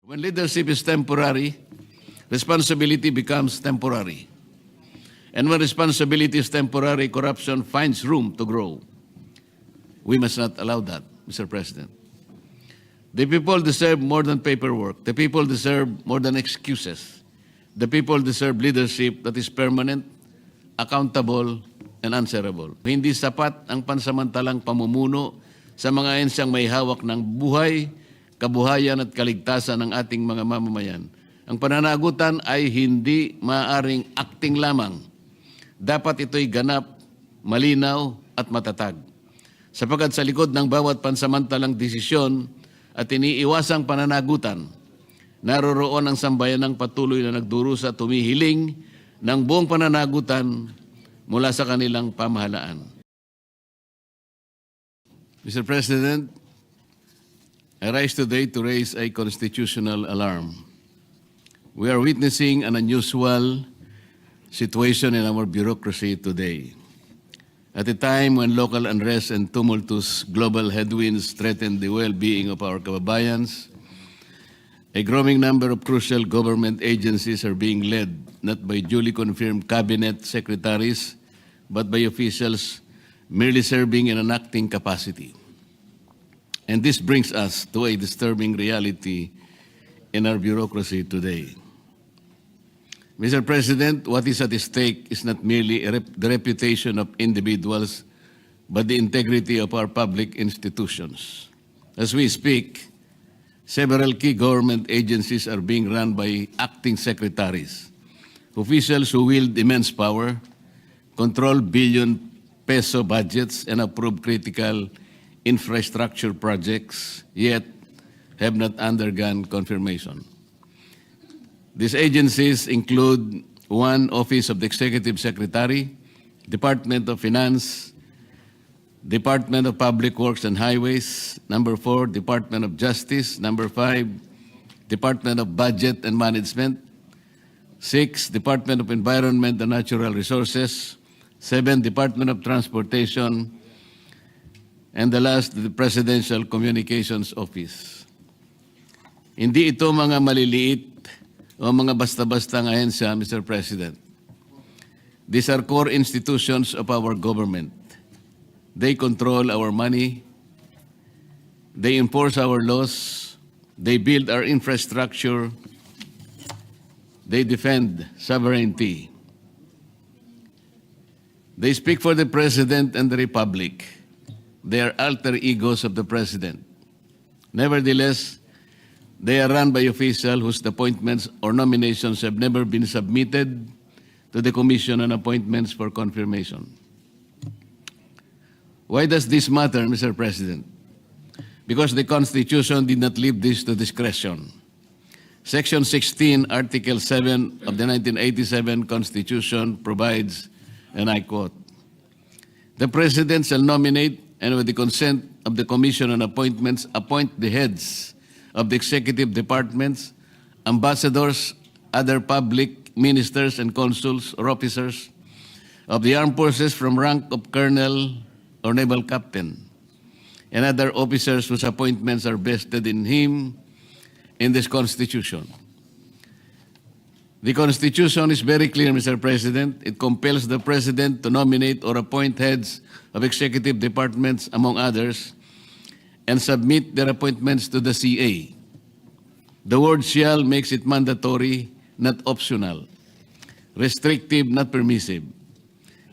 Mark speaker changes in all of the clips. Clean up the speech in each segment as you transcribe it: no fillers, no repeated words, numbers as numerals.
Speaker 1: When leadership is temporary, responsibility becomes temporary. And when responsibility is temporary, corruption finds room to grow. We must not allow that, Mr. President. The people deserve more than paperwork. The people deserve more than excuses. The people deserve leadership that is permanent, accountable, and answerable. Hindi sapat ang pansamantalang pamumuno sa mga ensyang may hawak ng buhay, kabuhayan at kaligtasan ng ating mga mamamayan. Ang pananagutan ay hindi maaaring acting lamang. Dapat ito'y ganap, malinaw at matatag. Sapagkat sa likod ng bawat pansamantalang desisyon at iniiwasang pananagutan, naroroon ang sambayanang patuloy na nagdurusa at tumihiling ng buong pananagutan mula sa kanilang pamahalaan. Mr. President, I rise today to raise a constitutional alarm. We are witnessing an unusual situation in our bureaucracy today. At a time when local unrest and tumultuous global headwinds threaten the well-being of our kababayans, a growing number of crucial government agencies are being led not by duly confirmed cabinet secretaries, but by officials merely serving in an acting capacity. And this brings us to a disturbing reality in our bureaucracy today. Mr. President, what is at stake is not merely the reputation of individuals, but the integrity of our public institutions. As we speak, several key government agencies are being run by acting secretaries, officials who wield immense power, control billion-peso budgets, and approve critical infrastructure projects, yet have not undergone confirmation. These agencies include 1, Office of the Executive Secretary, Department of Finance, Department of Public Works and Highways, number 4, Department of Justice, number 5, Department of Budget and Management, 6, Department of Environment and Natural Resources, 7, Department of Transportation, and the last, the Presidential Communications Office. Hindi ito mga maliliit o mga basta-bastang ahensya, Mr. President. These are core institutions of our government. They control our money, they enforce our laws, they build our infrastructure, they defend sovereignty. They speak for the President and the Republic. They are alter egos of the President. Nevertheless, they are run by officials whose appointments or nominations have never been submitted to the Commission on Appointments for confirmation. Why does this matter, Mr. President? Because the Constitution did not leave this to discretion. Section 16, Article 7 of the 1987 Constitution provides, and I quote, "The President shall nominate and with the consent of the Commission on Appointments appoint the heads of the executive departments, ambassadors, other public ministers and consuls or officers of the armed forces from rank of colonel or naval captain, and other officers whose appointments are vested in him in this Constitution." The Constitution is very clear, Mr. President. It compels the President to nominate or appoint heads of executive departments, among others, and submit their appointments to the CA. The word "shall" makes it mandatory, not optional, restrictive, not permissive.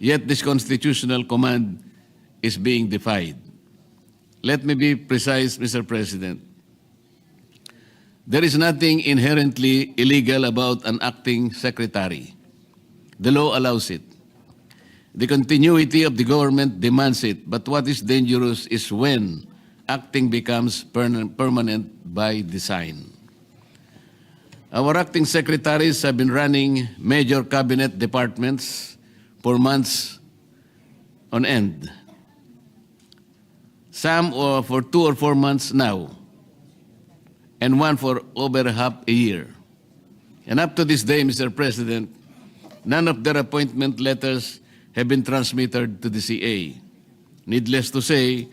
Speaker 1: Yet this constitutional command is being defied. Let me be precise, Mr. President. There is nothing inherently illegal about an acting secretary. The law allows it. The continuity of the government demands it, but what is dangerous is when acting becomes permanent by design. Our acting secretaries have been running major cabinet departments for months on end. Some for 2 or 4 months now, and one for over half a year. And up to this day, Mr. President, none of their appointment letters have been transmitted to the CA. Needless to say,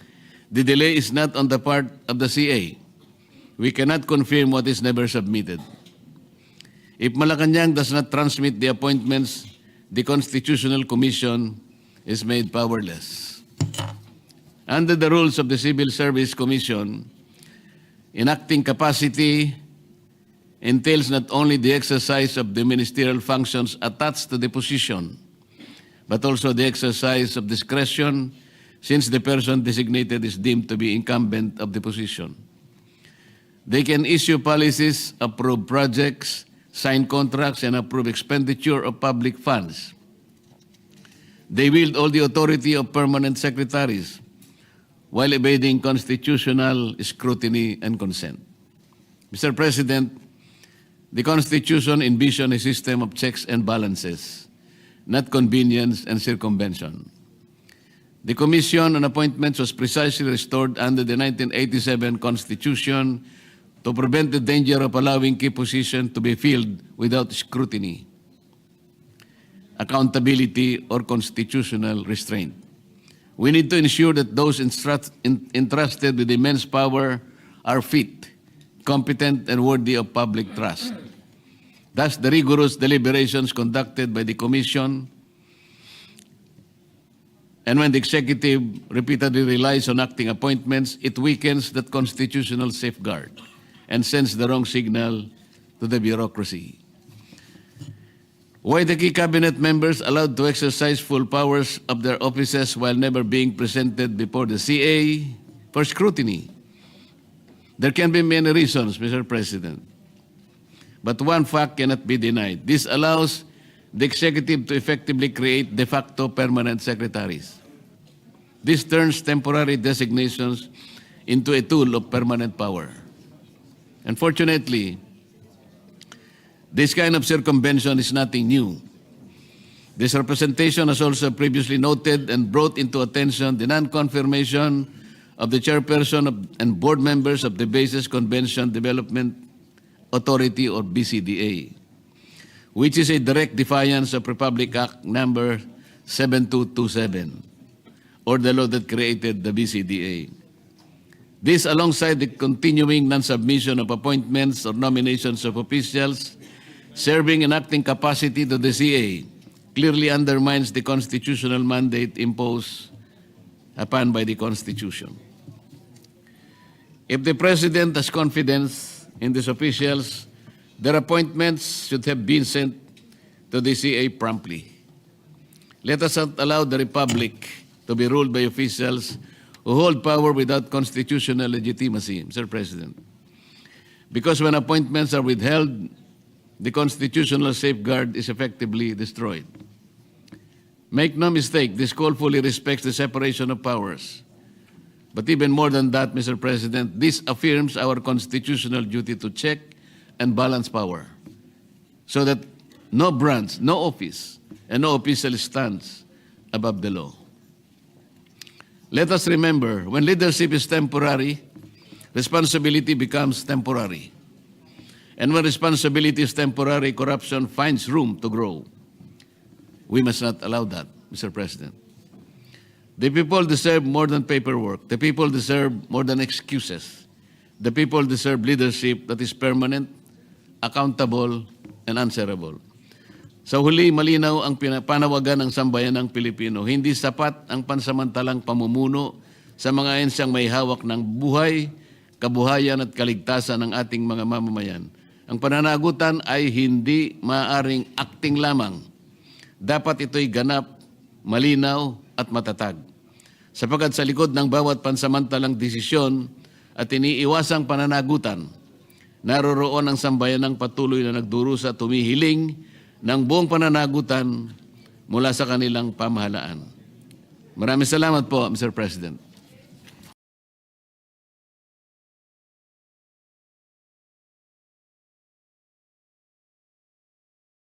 Speaker 1: the delay is not on the part of the CA, We cannot confirm what is never submitted. If Malacanang does not transmit the appointments, the Constitutional Commission is made powerless. Under the rules of the Civil Service Commission, enacting capacity entails not only the exercise of the ministerial functions attached to the position, but also the exercise of discretion since the person designated is deemed to be incumbent of the position. They can issue policies, approve projects, sign contracts, and approve expenditure of public funds. They wield all the authority of permanent secretaries while evading constitutional scrutiny and consent. Mr. President, the Constitution envisions a system of checks and balances, not convenience and circumvention. The Commission on Appointments was precisely restored under the 1987 Constitution to prevent the danger of allowing key positions to be filled without scrutiny, accountability, or constitutional restraint. We need to ensure that those entrusted with immense power are fit, competent, and worthy of public trust. Thus, the rigorous deliberations conducted by the Commission, and when the executive repeatedly relies on acting appointments, it weakens that constitutional safeguard and sends the wrong signal to the bureaucracy. Why the key cabinet members allowed to exercise full powers of their offices while never being presented before the CA for scrutiny? There can be many reasons, Mr. President, but one fact cannot be denied. This allows the executive to effectively create de facto permanent secretaries. This turns temporary designations into a tool of permanent power. Unfortunately, this kind of circumvention is nothing new. This representation has also previously noted and brought into attention the non-confirmation of the chairperson and board members of the Basis Convention Development Authority, or BCDA, which is a direct defiance of Republic Act number 7227, or the law that created the BCDA. This, alongside the continuing non-submission of appointments or nominations of officials serving in acting capacity to the CA, clearly undermines the constitutional mandate imposed upon by the Constitution. If the President has confidence in these officials, their appointments should have been sent to the CA promptly. Let us not allow the Republic to be ruled by officials who hold power without constitutional legitimacy, Mr. President. Because when appointments are withheld, the constitutional safeguard is effectively destroyed. Make no mistake, this call fully respects the separation of powers. But even more than that, Mr. President, this affirms our constitutional duty to check and balance power so that no branch, no office, and no official stands above the law. Let us remember, when leadership is temporary, responsibility becomes temporary. And when responsibility is temporary, corruption finds room to grow. We must not allow that, Mr. President. The people deserve more than paperwork. The people deserve more than excuses. The people deserve leadership that is permanent, accountable, and answerable. Sa huli, malinaw ang panawagan ng sambayanang Pilipino. Hindi sapat ang pansamantalang pamumuno sa mga ensyang may hawak ng buhay, kabuhayan at kaligtasan ng ating mga mamamayan. Ang pananagutan ay hindi maaaring acting lamang. Dapat ito'y ganap, malinaw at matatag. Sapagkat sa likod ng bawat pansamantalang desisyon at iniiwasang pananagutan, naroroon ang sambayanang patuloy na nagdurusa at tumihiling ng buong pananagutan mula sa kanilang pamahalaan. Maraming salamat po, Mr. President.